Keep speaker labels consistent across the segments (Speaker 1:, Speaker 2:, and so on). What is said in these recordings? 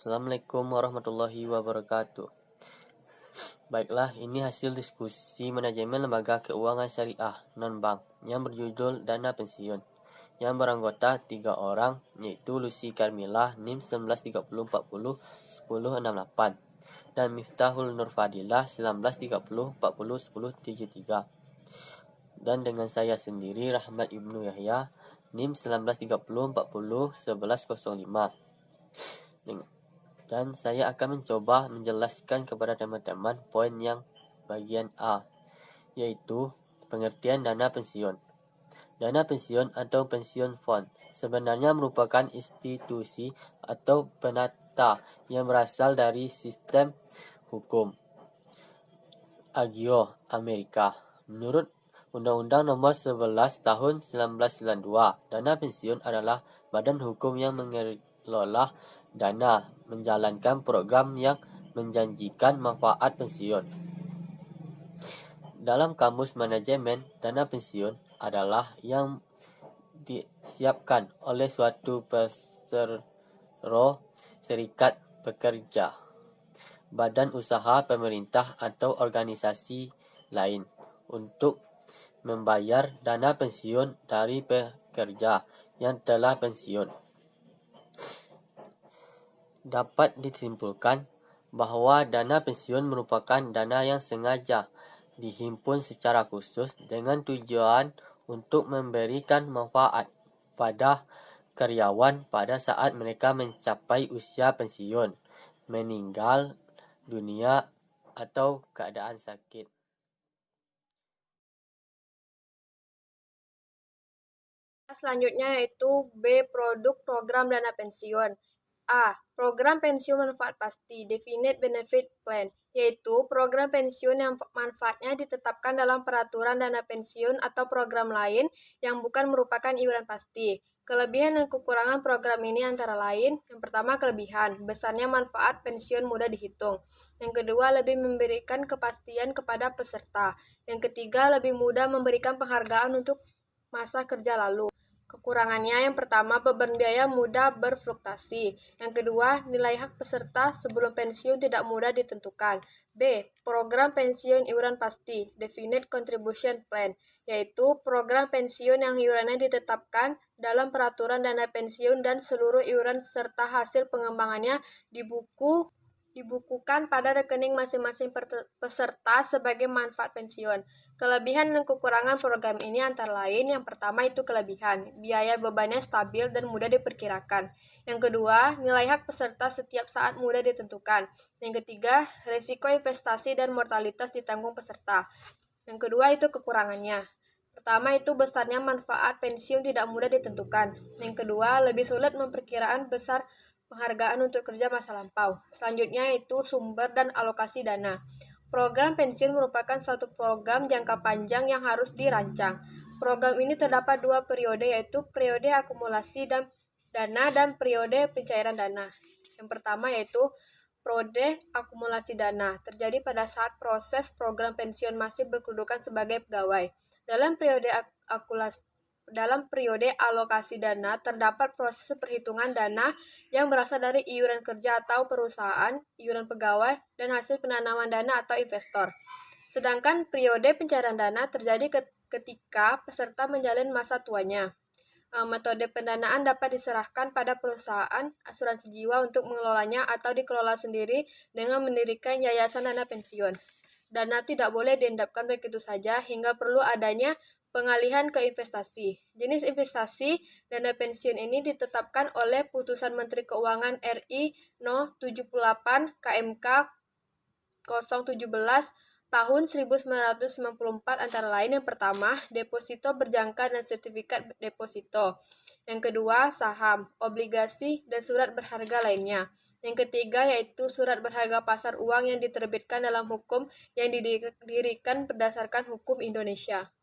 Speaker 1: Assalamualaikum warahmatullahi wabarakatuh. Baiklah, ini hasil diskusi manajemen lembaga keuangan syariah non-bank yang berjudul Dana Pensiun, yang beranggota 3 orang, yaitu Lucy Carmila, NIM 1930401068, dan Miftahul Nur Fadilah 1930401073, dan dengan saya sendiri Rahmat Ibnu Yahya, NIM 1930401105. Dan saya akan mencoba menjelaskan kepada teman-teman poin yang bagian A, yaitu pengertian dana pensiun. Dana pensiun atau pensiun fund sebenarnya merupakan institusi atau penata yang berasal dari sistem hukum Agio Amerika. Menurut Undang-Undang Nomor 11 Tahun 1992, dana pensiun adalah badan hukum yang mengelola dana menjalankan program yang menjanjikan manfaat pensiun. Dalam kamus manajemen, dana pensiun adalah yang disiapkan oleh suatu peserta serikat pekerja, badan usaha pemerintah atau organisasi lain untuk membayar dana pensiun dari pekerja yang telah pensiun. Dapat disimpulkan bahwa dana pensiun merupakan dana yang sengaja dihimpun secara khusus dengan tujuan untuk memberikan manfaat pada karyawan pada saat mereka mencapai usia pensiun, meninggal dunia, atau keadaan sakit.
Speaker 2: Selanjutnya yaitu B. Produk program dana pensiun. A. Program pensiun manfaat pasti, Definite Benefit Plan, yaitu program pensiun yang manfaatnya ditetapkan dalam peraturan dana pensiun atau program lain yang bukan merupakan iuran pasti. Kelebihan dan kekurangan program ini antara lain, yang pertama kelebihan, besarnya manfaat pensiun mudah dihitung. Yang kedua, lebih memberikan kepastian kepada peserta. Yang ketiga, lebih mudah memberikan penghargaan untuk masa kerja lalu. Kekurangannya yang pertama, beban biaya mudah berfluktuasi. Yang kedua, nilai hak peserta sebelum pensiun tidak mudah ditentukan. B. Program pensiun iuran pasti, Definite Contribution Plan, yaitu program pensiun yang iurannya ditetapkan dalam peraturan dana pensiun dan seluruh iuran serta hasil pengembangannya dibukukan pada rekening masing-masing peserta sebagai manfaat pensiun. Kelebihan dan kekurangan program ini antara lain, yang pertama itu kelebihan, biaya bebannya stabil dan mudah diperkirakan. Yang kedua, nilai hak peserta setiap saat mudah ditentukan. Yang ketiga, risiko investasi dan mortalitas ditanggung peserta. Yang kedua itu kekurangannya. Pertama itu besarnya manfaat pensiun tidak mudah ditentukan. Yang kedua, lebih sulit memperkiraan besar penghargaan untuk kerja masa lampau. Selanjutnya itu sumber dan alokasi dana. Program pensiun merupakan suatu program jangka panjang yang harus dirancang. Program ini terdapat 2 periode, yaitu periode akumulasi dana dan periode pencairan dana. Yang pertama yaitu periode akumulasi dana, terjadi pada saat proses program pensiun masih berkedudukan sebagai pegawai. Dalam periode alokasi dana, terdapat proses perhitungan dana yang berasal dari iuran kerja atau perusahaan, iuran pegawai, dan hasil penanaman dana atau investor. Sedangkan periode pencairan dana terjadi ketika peserta menjalani masa tuanya. Metode pendanaan dapat diserahkan pada perusahaan asuransi jiwa untuk mengelolanya atau dikelola sendiri dengan mendirikan yayasan dana pensiun. Dana tidak boleh diendapkan begitu saja hingga perlu adanya pengalihan ke investasi. Jenis investasi dana pensiun ini ditetapkan oleh Putusan Menteri Keuangan RI No. 78 KMK 017 tahun 1994, antara lain yang pertama, deposito berjangka dan sertifikat deposito. Yang kedua, saham, obligasi, dan surat berharga lainnya. Yang ketiga yaitu surat berharga pasar uang yang diterbitkan dalam hukum yang didirikan berdasarkan hukum Indonesia.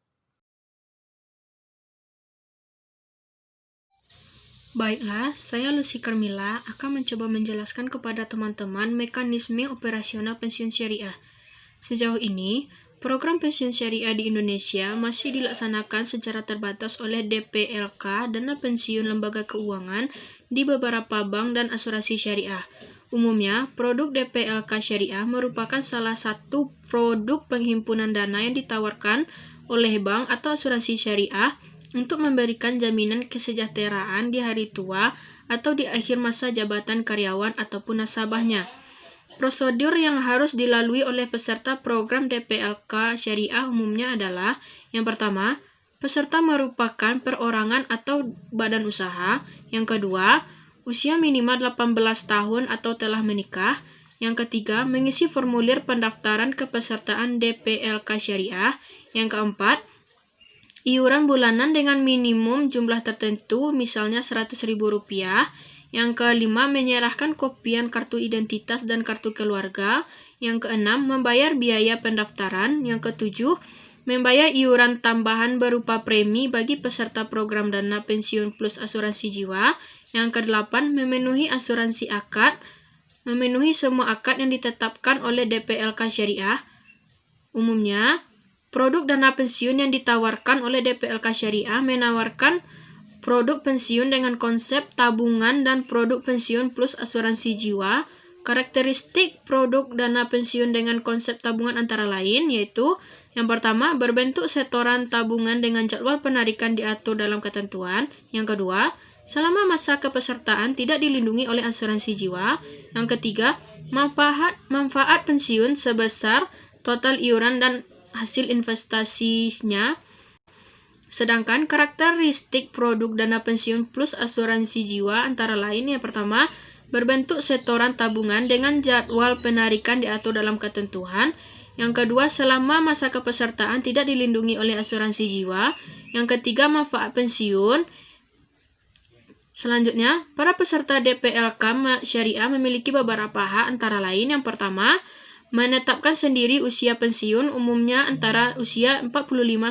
Speaker 3: Baiklah, saya Lucy Carmila akan mencoba menjelaskan kepada teman-teman mekanisme operasional pensiun syariah. Sejauh ini, program pensiun syariah di Indonesia masih dilaksanakan secara terbatas oleh DPLK, Dana Pensiun Lembaga Keuangan, di beberapa bank dan asuransi syariah. Umumnya, produk DPLK Syariah merupakan salah satu produk penghimpunan dana yang ditawarkan oleh bank atau asuransi syariah untuk memberikan jaminan kesejahteraan di hari tua atau di akhir masa jabatan karyawan ataupun nasabahnya. Prosedur yang harus dilalui oleh peserta program DPLK Syariah umumnya adalah: yang pertama, peserta merupakan perorangan atau badan usaha. Yang kedua, usia minimal 18 tahun atau telah menikah. Yang ketiga, mengisi formulir pendaftaran kepesertaan DPLK Syariah. Yang keempat, iuran bulanan dengan minimum jumlah tertentu, misalnya Rp100.000. Yang kelima, menyerahkan kopian kartu identitas dan kartu keluarga. Yang keenam, membayar biaya pendaftaran. Yang ketujuh, membayar iuran tambahan berupa premi bagi peserta program dana pensiun plus asuransi jiwa. Yang kedelapan, memenuhi asuransi akad, memenuhi semua akad yang ditetapkan oleh DPLK Syariah. Umumnya, produk dana pensiun yang ditawarkan oleh DPLK Syariah menawarkan produk pensiun dengan konsep tabungan dan produk pensiun plus asuransi jiwa. Karakteristik produk dana pensiun dengan konsep tabungan antara lain yaitu: yang pertama, berbentuk setoran tabungan dengan jadwal penarikan diatur dalam ketentuan. Yang kedua, selama masa kepesertaan tidak dilindungi oleh asuransi jiwa. Yang ketiga, manfaat pensiun sebesar total iuran dan hasil investasinya. Sedangkan karakteristik produk dana pensiun plus asuransi jiwa antara lain: yang pertama, berbentuk setoran tabungan dengan jadwal penarikan diatur dalam ketentuan. Yang kedua, selama masa kepesertaan tidak dilindungi oleh asuransi jiwa. Yang ketiga, manfaat pensiun. Selanjutnya, para peserta DPLK Syariah memiliki beberapa hak antara lain: yang pertama, menetapkan sendiri usia pensiun, umumnya antara usia 45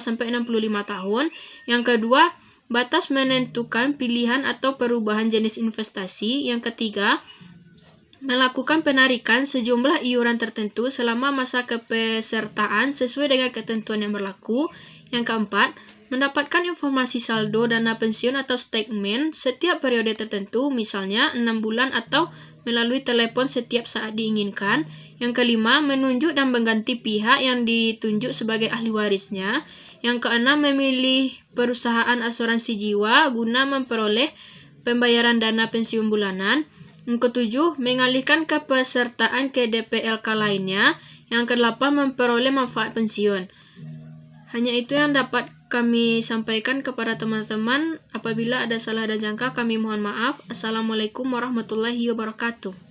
Speaker 3: sampai 65 tahun. Yang kedua, batas menentukan pilihan atau perubahan jenis investasi. Yang ketiga, melakukan penarikan sejumlah iuran tertentu selama masa kepesertaan sesuai dengan ketentuan yang berlaku. Yang keempat, mendapatkan informasi saldo dana pensiun atau statement setiap periode tertentu, misalnya 6 bulan atau melalui telepon setiap saat diinginkan. Yang kelima, menunjuk dan mengganti pihak yang ditunjuk sebagai ahli warisnya. Yang keenam, memilih perusahaan asuransi jiwa guna memperoleh pembayaran dana pensiun bulanan. Yang ketujuh, mengalihkan kepesertaan ke DPLK lainnya. Yang kedelapan, memperoleh manfaat pensiun. Hanya itu yang dapat kami sampaikan kepada teman-teman. Apabila ada salah dan jangka, kami mohon maaf. Assalamualaikum warahmatullahi wabarakatuh.